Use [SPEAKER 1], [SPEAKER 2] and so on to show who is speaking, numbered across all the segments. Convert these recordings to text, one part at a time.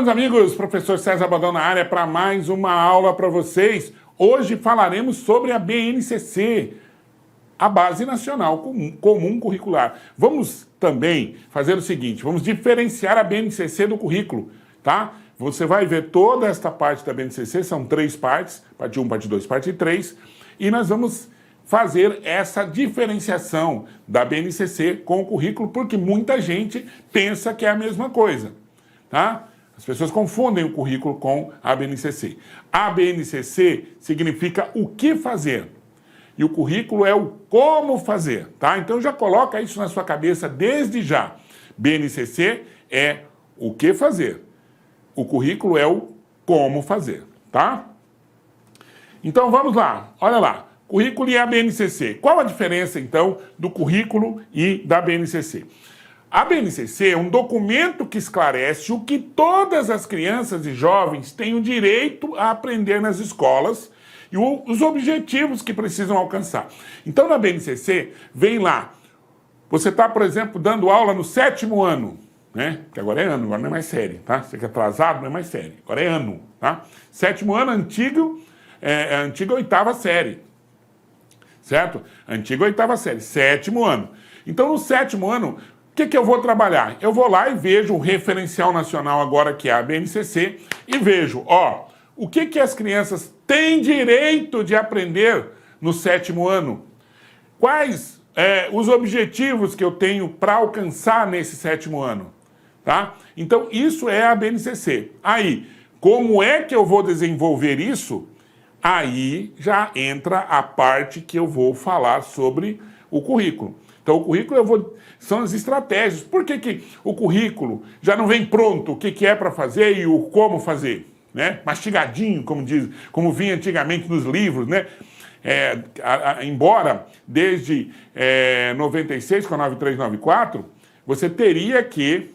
[SPEAKER 1] meus amigos, professor César Badão na área para mais uma aula para vocês. Hoje falaremos sobre a BNCC, a Base Nacional Comum Curricular. Vamos também fazer o seguinte, vamos diferenciar a BNCC do currículo, tá? Você vai ver toda esta parte da BNCC, são 3 partes, parte 1, parte 2, parte 3, e nós vamos fazer essa diferenciação da BNCC com o currículo, porque muita gente pensa que é a mesma coisa, tá? As pessoas confundem o currículo com a BNCC. A BNCC significa o que fazer. E o currículo é o como fazer, tá? Então já coloca isso na sua cabeça desde já. BNCC é o que fazer. O currículo é o como fazer, tá? Então vamos lá, olha lá. Currículo e a BNCC. Qual a diferença, então, do currículo e da BNCC? A BNCC é um documento que esclarece o que todas as crianças e jovens têm o direito a aprender nas escolas e os objetivos que precisam alcançar. Então, na BNCC, vem lá, você está, por exemplo, dando aula no 7º ano, né? Que agora é ano, agora não é mais série, tá? Você que é atrasado, não é mais série, agora é ano, tá? 7º ano, a antiga 8ª série, certo? Antiga 8ª série, 7º ano. Então, no 7º ano, o que eu vou trabalhar? Eu vou lá e vejo o referencial nacional agora, que é a BNCC, e vejo, ó, o que as crianças têm direito de aprender no 7º ano? Quais os objetivos que eu tenho para alcançar nesse 7º ano? Tá? Então, isso é a BNCC. Aí, como é que eu vou desenvolver isso? Aí já entra a parte que eu vou falar sobre o currículo. Então, o currículo são as estratégias. Por que o currículo já não vem pronto, o que é para fazer e o como fazer? Né? Mastigadinho, como vinha antigamente nos livros, né? Embora desde 96, com a 9394, você teria que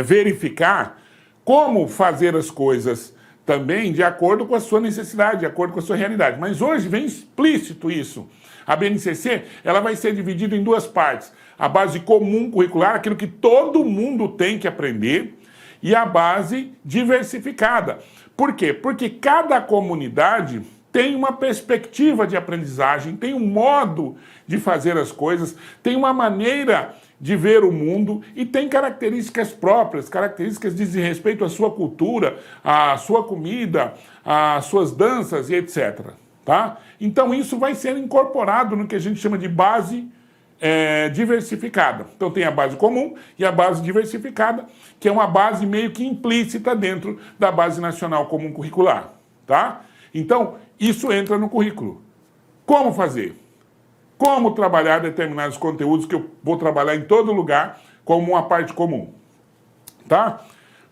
[SPEAKER 1] verificar como fazer as coisas também de acordo com a sua necessidade, de acordo com a sua realidade. Mas hoje vem explícito isso. A BNCC ela vai ser dividida em 2 partes. A base comum curricular, aquilo que todo mundo tem que aprender, e a base diversificada. Por quê? Porque cada comunidade tem uma perspectiva de aprendizagem, tem um modo de fazer as coisas, tem uma maneira de ver o mundo e tem características próprias, características que dizem respeito à sua cultura, à sua comida, às suas danças e etc. Tá? Então isso vai ser incorporado no que a gente chama de base diversificada. Então tem a base comum e a base diversificada, que é uma base meio que implícita dentro da Base Nacional Comum Curricular. Tá? Então isso entra no currículo. Como fazer? Como trabalhar determinados conteúdos que eu vou trabalhar em todo lugar como uma parte comum. Tá?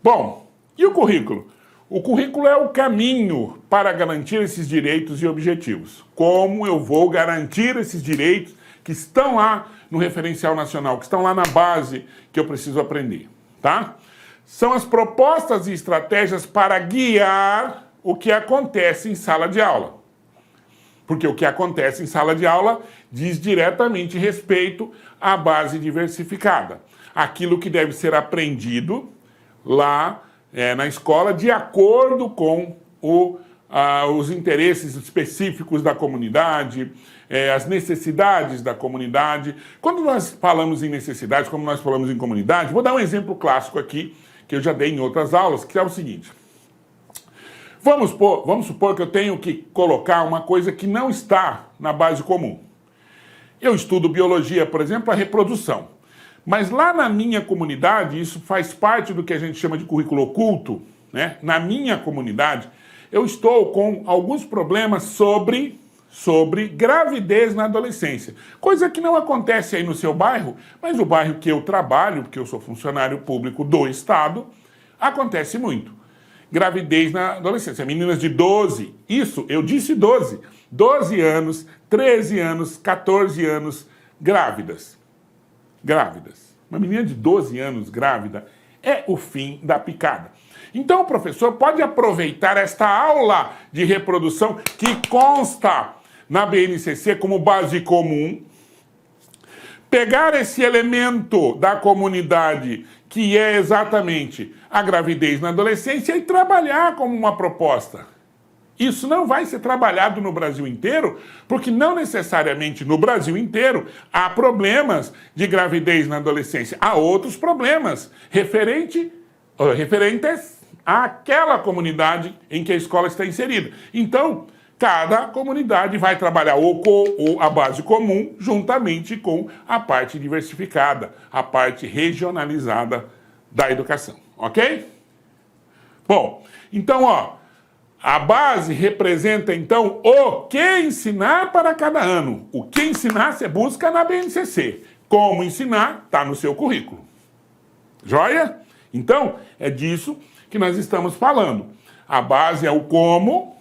[SPEAKER 1] Bom, e o currículo? O currículo é o caminho para garantir esses direitos e objetivos. Como eu vou garantir esses direitos que estão lá no referencial nacional, que estão lá na base que eu preciso aprender, tá? São as propostas e estratégias para guiar o que acontece em sala de aula. Porque o que acontece em sala de aula diz diretamente respeito à base diversificada. Aquilo que deve ser aprendido lá na escola de acordo com os interesses específicos da comunidade, as necessidades da comunidade. Quando nós falamos em necessidades, como nós falamos em comunidade, vou dar um exemplo clássico aqui, que eu já dei em outras aulas, que é o seguinte. Vamos supor que eu tenho que colocar uma coisa que não está na base comum. Eu estudo biologia, por exemplo, a reprodução. Mas lá na minha comunidade, isso faz parte do que a gente chama de currículo oculto, né? Na minha comunidade, eu estou com alguns problemas sobre gravidez na adolescência. Coisa que não acontece aí no seu bairro, mas no bairro que eu trabalho, porque eu sou funcionário público do Estado, acontece muito. Gravidez na adolescência. Meninas de 12, isso, eu disse 12 anos, 13 anos, 14 anos, grávidas. Uma menina de 12 anos grávida é o fim da picada. Então o professor pode aproveitar esta aula de reprodução que consta na BNCC como base comum, pegar esse elemento da comunidade que é exatamente a gravidez na adolescência, e trabalhar como uma proposta. Isso não vai ser trabalhado no Brasil inteiro, porque não necessariamente no Brasil inteiro há problemas de gravidez na adolescência. Há outros problemas referentes àquela comunidade em que a escola está inserida. Então, cada comunidade vai trabalhar a base comum juntamente com a parte diversificada, a parte regionalizada da educação, ok? Bom, então, a base representa, então, o que ensinar para cada ano. O que ensinar você busca na BNCC. Como ensinar está no seu currículo. Joia? Então, é disso que nós estamos falando. A base é o como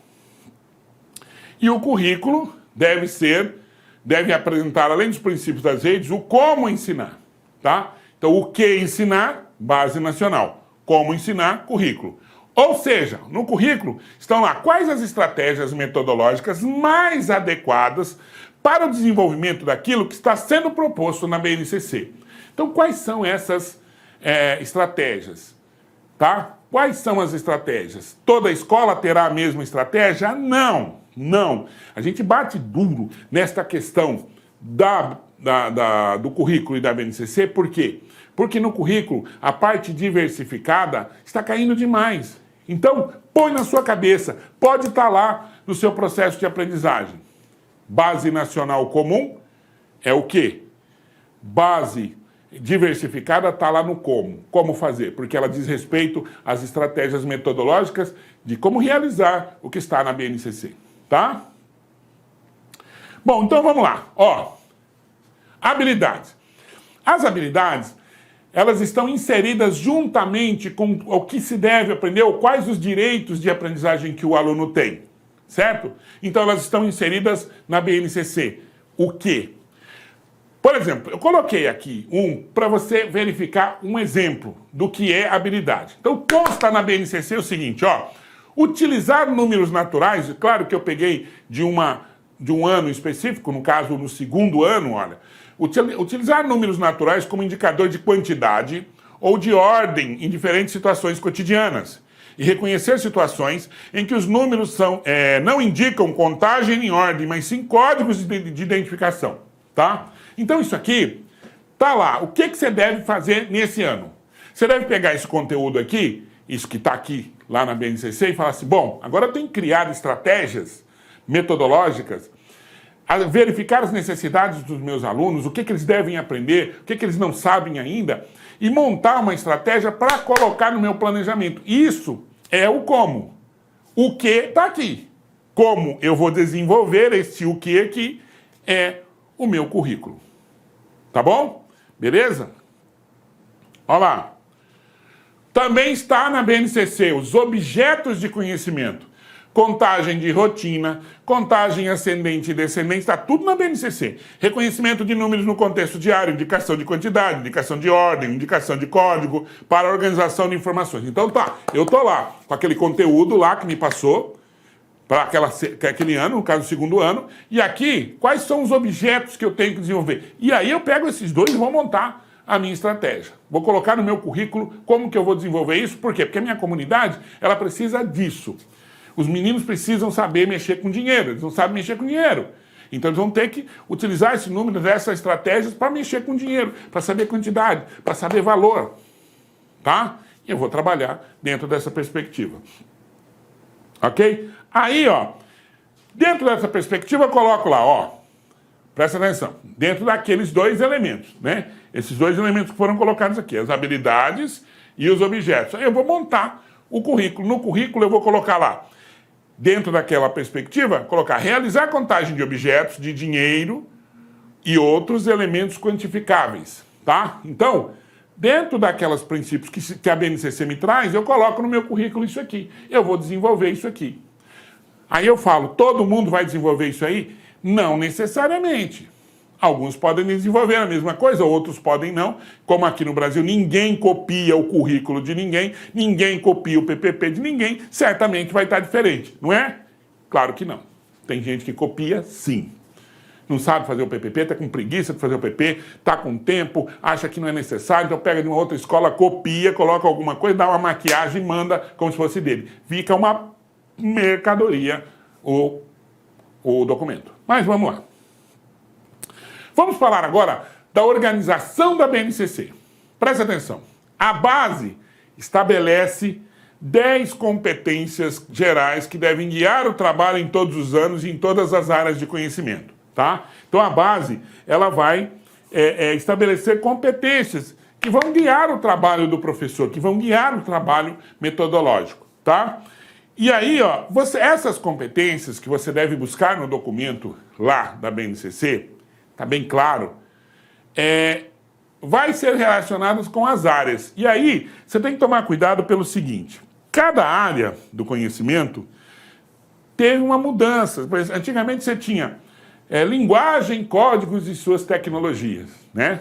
[SPEAKER 1] e o currículo deve apresentar, além dos princípios das redes, o como ensinar. Tá? Então, o que ensinar, base nacional. Como ensinar, currículo. Ou seja, no currículo estão lá quais as estratégias metodológicas mais adequadas para o desenvolvimento daquilo que está sendo proposto na BNCC. Então, quais são essas estratégias? Tá? Quais são as estratégias? Toda escola terá a mesma estratégia? Não, não. A gente bate duro nesta questão do currículo e da BNCC, por quê? Porque no currículo a parte diversificada está caindo demais. Então, põe na sua cabeça, pode estar lá no seu processo de aprendizagem. Base nacional comum é o quê? Base diversificada está lá no como. Como fazer? Porque ela diz respeito às estratégias metodológicas de como realizar o que está na BNCC. Tá? Bom, então vamos lá. Habilidades. As habilidades, elas estão inseridas juntamente com o que se deve aprender, ou quais os direitos de aprendizagem que o aluno tem, certo? Então elas estão inseridas na BNCC. O quê? Por exemplo, eu coloquei aqui para você verificar um exemplo do que é habilidade. Então consta na BNCC o seguinte, utilizar números naturais, claro que eu peguei de um ano específico, no caso no segundo ano, olha, utilizar números naturais como indicador de quantidade ou de ordem em diferentes situações cotidianas e reconhecer situações em que os números não indicam contagem em ordem, mas sim códigos de identificação, tá? Então isso aqui tá lá. O que você deve fazer nesse ano? Você deve pegar esse conteúdo aqui, isso que está aqui lá na BNCC, e falar assim, bom, agora eu tenho que criar estratégias metodológicas, a verificar as necessidades dos meus alunos, o que eles devem aprender, o que eles não sabem ainda, e montar uma estratégia para colocar no meu planejamento. Isso é o como. O que está aqui. Como eu vou desenvolver esse o que aqui é o meu currículo. Tá bom? Beleza? Olha lá. Também está na BNCC os objetos de conhecimento. Contagem de rotina, contagem ascendente e descendente, está tudo na BNCC. Reconhecimento de números no contexto diário, indicação de quantidade, indicação de ordem, indicação de código para a organização de informações. Então tá, eu tô lá com aquele conteúdo lá que me passou para aquele ano, no caso, o segundo ano, e aqui, quais são os objetos que eu tenho que desenvolver? E aí eu pego esses dois e vou montar a minha estratégia. Vou colocar no meu currículo como que eu vou desenvolver isso, por quê? Porque a minha comunidade, ela precisa disso. Os meninos precisam saber mexer com dinheiro, eles não sabem mexer com dinheiro. Então eles vão ter que utilizar esse número dessas estratégias para mexer com dinheiro, para saber quantidade, para saber valor. Tá? E eu vou trabalhar dentro dessa perspectiva. Ok? Aí, dentro dessa perspectiva eu coloco lá, presta atenção, dentro daqueles dois elementos, né? Esses dois elementos que foram colocados aqui, as habilidades e os objetos. Aí eu vou montar o currículo. No currículo eu vou colocar lá, dentro daquela perspectiva, colocar realizar contagem de objetos, de dinheiro e outros elementos quantificáveis, tá? Então, dentro daqueles princípios que a BNCC me traz, eu coloco no meu currículo isso aqui. Eu vou desenvolver isso aqui. Aí eu falo, todo mundo vai desenvolver isso aí? Não necessariamente. Alguns podem desenvolver a mesma coisa, outros podem não. Como aqui no Brasil ninguém copia o currículo de ninguém, ninguém copia o PPP de ninguém, certamente vai estar diferente, não é? Claro que não. Tem gente que copia, sim. não sabe fazer o PPP, está com preguiça de fazer o PP, está com tempo, acha que não é necessário, então pega de uma outra escola, copia, coloca alguma coisa, dá uma maquiagem e manda como se fosse dele. Fica uma mercadoria o documento. Mas vamos lá. Vamos falar agora da organização da BNCC. Presta atenção. A base estabelece 10 competências gerais que devem guiar o trabalho em todos os anos e em todas as áreas de conhecimento, tá? Então a base, ela vai estabelecer competências que vão guiar o trabalho do professor, que vão guiar o trabalho metodológico, tá? E aí, ó, essas competências que você deve buscar no documento lá da BNCC, tá bem claro, vai ser relacionadas com as áreas. E aí, você tem que tomar cuidado pelo seguinte: cada área do conhecimento teve uma mudança. Antigamente você tinha linguagem, códigos e suas tecnologias, né?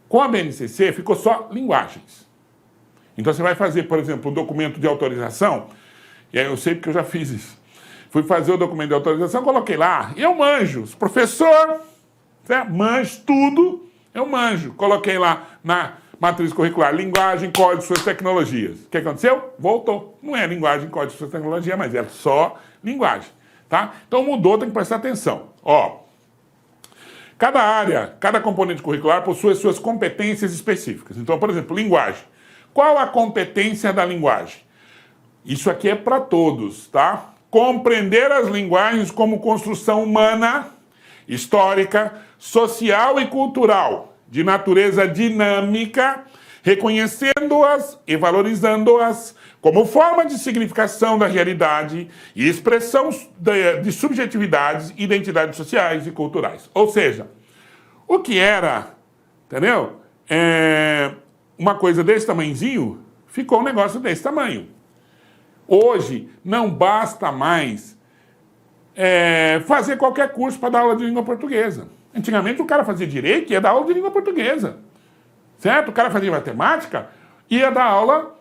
[SPEAKER 1] Com a BNCC ficou só linguagens. Então você vai fazer, por exemplo, um documento de autorização, e aí eu sei porque eu já fiz isso. Fui fazer o documento de autorização, coloquei lá, eu manjo, professor, manjo tudo, eu manjo. Coloquei lá na matriz curricular, linguagem, código, suas tecnologias. O que aconteceu? Voltou. Não é linguagem, código, suas tecnologias, mas é só linguagem, tá? Então mudou, tem que prestar atenção. Ó, cada área, cada componente curricular possui suas competências específicas. Então, por exemplo, linguagem. Qual a competência da linguagem? Isso aqui é para todos, tá? Compreender as linguagens como construção humana, histórica, social e cultural, de natureza dinâmica, reconhecendo-as e valorizando-as como forma de significação da realidade e expressão de subjetividades, identidades sociais e culturais. Ou seja, o que era, entendeu? Uma coisa desse tamanhozinho, ficou um negócio desse tamanho. Hoje, não basta mais fazer qualquer curso para dar aula de língua portuguesa. Antigamente, o cara fazia direito e ia dar aula de língua portuguesa. Certo? O cara fazia matemática, ia dar aula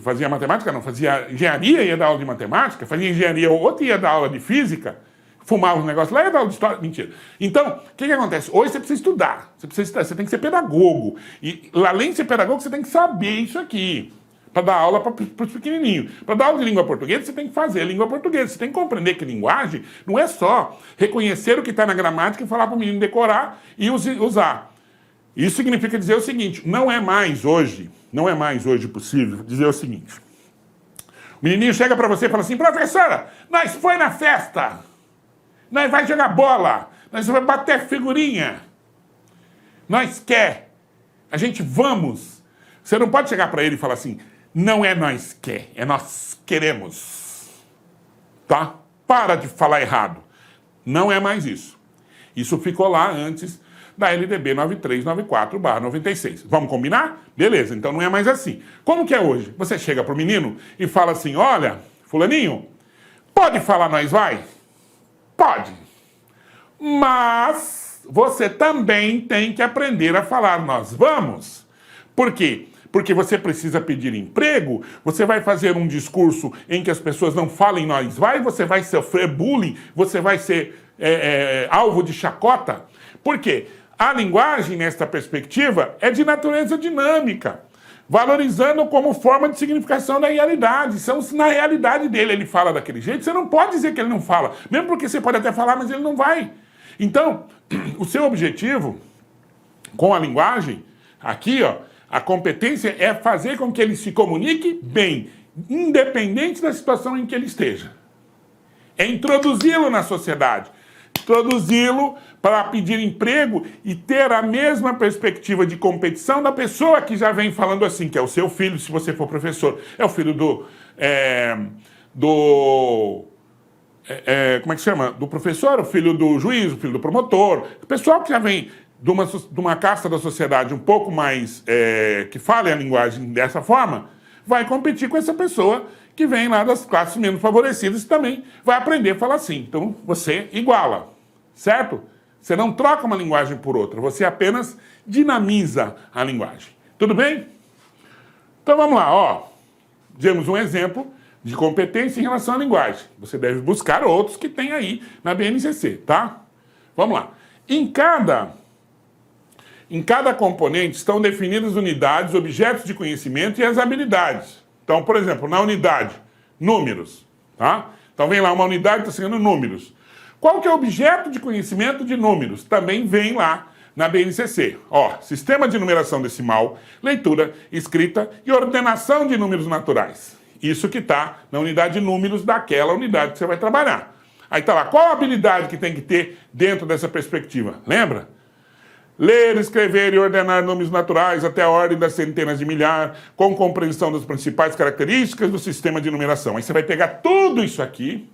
[SPEAKER 1] fazia matemática, não, fazia engenharia, ia dar aula de matemática, fazia engenharia, outro ia dar aula de física, fumava uns negócios lá, ia dar aula de história. Mentira. Então, o que acontece? Hoje você precisa estudar, você tem que ser pedagogo. E além de ser pedagogo, você tem que saber isso aqui. Para dar aula para os pequenininhos. Para dar aula de língua portuguesa, você tem que fazer língua portuguesa. Você tem que compreender que linguagem não é só reconhecer o que está na gramática e falar para o menino decorar e usar. Isso significa dizer o seguinte: não é mais hoje possível dizer o seguinte. O menininho chega para você e fala assim: professora, nós foi na festa, nós vai jogar bola, nós vai bater figurinha, nós a gente vamos. Você não pode chegar para ele e falar assim: não é nós é nós queremos. Tá? Para de falar errado. Não é mais isso. Isso ficou lá antes da LDB 9394/96. Vamos combinar? Beleza, então não é mais assim. Como que é hoje? Você chega pro menino e fala assim: olha, fulaninho, pode falar nós vai? Pode. Mas você também tem que aprender a falar nós vamos. Por quê? Porque você precisa pedir emprego, você vai fazer um discurso em que as pessoas não falem nós vai, você vai sofrer bullying, você vai ser alvo de chacota. Por quê? A linguagem, nesta perspectiva, é de natureza dinâmica, valorizando como forma de significação da realidade. Na realidade dele ele fala daquele jeito, você não pode dizer que ele não fala, mesmo porque você pode até falar, mas ele não vai. Então, o seu objetivo com a linguagem, aqui, ó, a competência é fazer com que ele se comunique bem, independente da situação em que ele esteja. É introduzi-lo na sociedade, introduzi-lo para pedir emprego e ter a mesma perspectiva de competição da pessoa que já vem falando assim, que é o seu filho, se você for professor, é o filho como é que chama? Do professor, o filho do juiz, o filho do promotor, o pessoal que já vem de uma casta da sociedade um pouco mais que fale a linguagem dessa forma, vai competir com essa pessoa que vem lá das classes menos favorecidas e também vai aprender a falar assim. Então, você iguala, certo? Você não troca uma linguagem por outra, você apenas dinamiza a linguagem. Tudo bem? Então, vamos lá, ó. Demos um exemplo de competência em relação à linguagem. Você deve buscar outros que tem aí na BNCC, tá? Vamos lá. Em cada componente estão definidas unidades, objetos de conhecimento e as habilidades. Então, por exemplo, na unidade, números, tá? Então vem lá uma unidade que está sendo números. Qual que é o objeto de conhecimento de números? Também vem lá na BNCC. Ó, sistema de numeração decimal, leitura, escrita e ordenação de números naturais. Isso que está na unidade de números daquela unidade que você vai trabalhar. Aí está lá, qual a habilidade que tem que ter dentro dessa perspectiva? Lembra? Ler, escrever e ordenar números naturais até a ordem das centenas de milhar, com compreensão das principais características do sistema de numeração. Aí você vai pegar tudo isso aqui,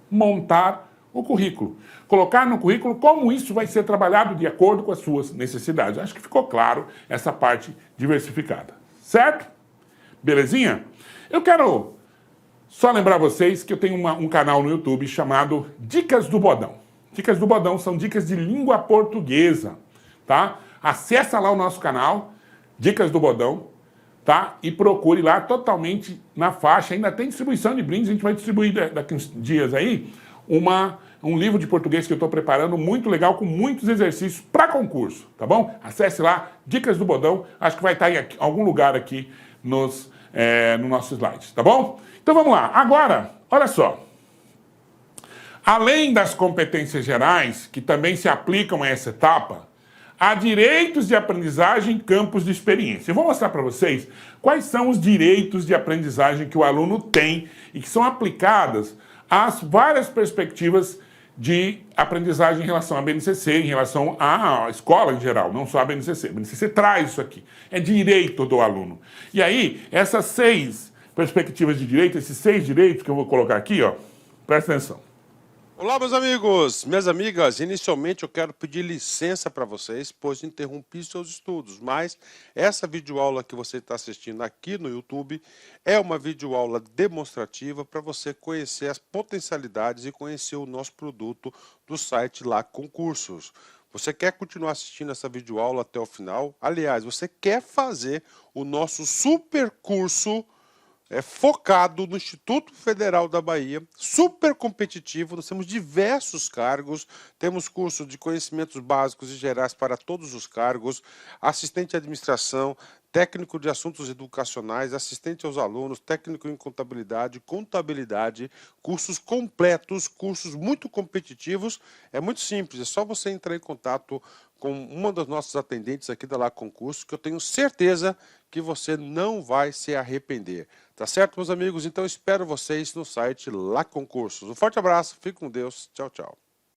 [SPEAKER 1] montar o currículo. Colocar no currículo como isso vai ser trabalhado de acordo com as suas necessidades. Acho que ficou claro essa parte diversificada. Certo? Belezinha? Eu quero só lembrar vocês que eu tenho um canal no YouTube chamado Dicas do Bodão. Dicas do Bodão são dicas de língua portuguesa, tá? Acessa lá o nosso canal, Dicas do Bodão, tá? E procure lá totalmente na faixa. Ainda tem distribuição de brindes, a gente vai distribuir daqui uns dias aí um livro de português que eu estou preparando muito legal, com muitos exercícios para concurso, tá bom? Acesse lá, Dicas do Bodão, acho que vai estar em algum lugar aqui no nosso slide, tá bom? Então vamos lá. Agora, olha só. Além das competências gerais, que também se aplicam a essa etapa, há direitos de aprendizagem em campos de experiência. Eu vou mostrar para vocês quais são os direitos de aprendizagem que o aluno tem e que são aplicadas às várias perspectivas de aprendizagem em relação à BNCC, em relação à escola em geral, não só a BNCC. A BNCC traz isso aqui. É direito do aluno. E aí, essas 6 perspectivas de direito, esses 6 direitos que eu vou colocar aqui, ó, presta atenção.
[SPEAKER 2] Olá, meus amigos, minhas amigas. Inicialmente eu quero pedir licença para vocês, pois interrompi seus estudos, mas essa videoaula que você está assistindo aqui no YouTube é uma videoaula demonstrativa para você conhecer as potencialidades e conhecer o nosso produto do site Lá Concursos. Você quer continuar assistindo essa videoaula até o final? Aliás, você quer fazer o nosso super curso focado no Instituto Federal da Bahia, super competitivo. Nós temos diversos cargos, temos curso de conhecimentos básicos e gerais para todos os cargos, assistente de administração, técnico de assuntos educacionais, assistente aos alunos, técnico em contabilidade, cursos completos, cursos muito competitivos. É muito simples, é só você entrar em contato com uma das nossas atendentes aqui da Lá Concursos, que eu tenho certeza que você não vai se arrepender. Tá certo, meus amigos? Então espero vocês no site Lá Concursos. Um forte abraço, fique com Deus, tchau, tchau.